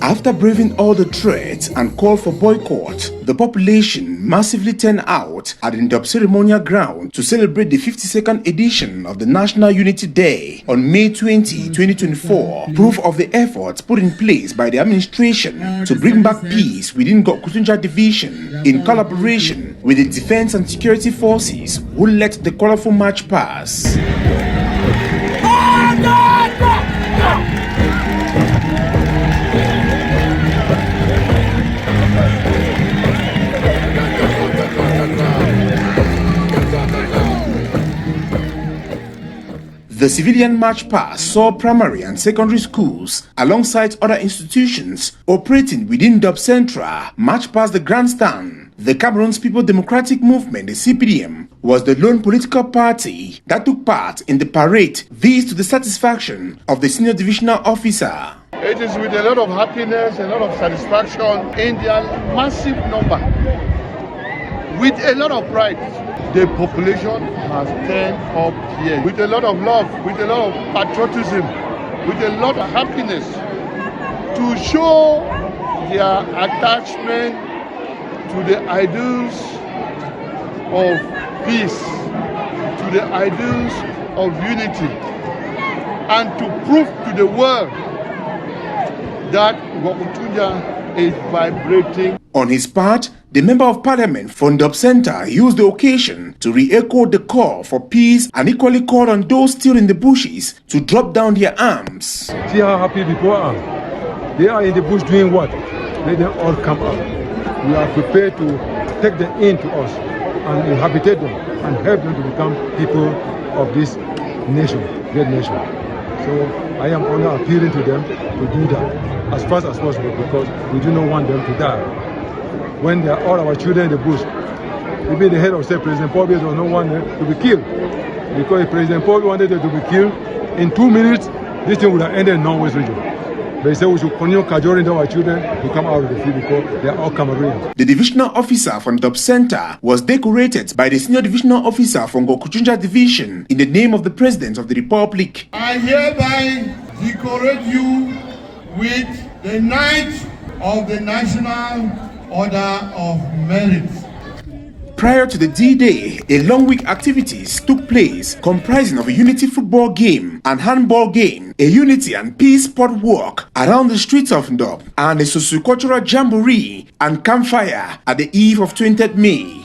After braving all the threats and call for boycott, the population massively turned out at the Ndop ceremonial ground to celebrate the 52nd edition of the National Unity Day on May 20, 2024, proof of the efforts put in place by the administration to bring back peace within Kutunja Division in collaboration with the Defense and Security Forces who let the colorful march pass. The civilian march past saw primary and secondary schools, alongside other institutions operating within Ndop Central, march past the grandstand. The Cameroon's People Democratic Movement, the CPDM, was the lone political party that took part in the parade, this to the satisfaction of the senior divisional officer. It is with a lot of happiness, a lot of satisfaction in their massive number, with a lot of pride. The population has turned up here with a lot of love, with a lot of patriotism, with a lot of happiness to show their attachment to the ideals of peace, to the ideals of unity, and to prove to the world that Kutunja is vibrating. On his part, the Member of Parliament for Ndop Center used the occasion to re-echo the call for peace and equally called on those still in the bushes to drop down their arms. See how happy people are. They are in the bush doing what? Let them all come out. We are prepared to take them into us and inhabitate them and help them to become people of this nation, great nation. So I am only appealing to them to do that as fast as possible, because we do not want them to die. When they are all our children in the bush, even the head of state, President Paul, does not want them to be killed. Because if President Paul wanted them to be killed, in 2 minutes, this thing would have ended in Northwest region. They say we should continue cajoling our children to come out of the field because they are all Cameroonians. The divisional officer from Ndop Center was decorated by the senior divisional officer from Kutunja Division in the name of the President of the Republic. I hereby decorate you with the Knight of the National Order of Merit. Prior to the D-Day, a long week activities took place comprising of a unity football game and handball game, a unity and peace sport walk around the streets of Ndop, and a socio-cultural jamboree and campfire at the eve of 20th May.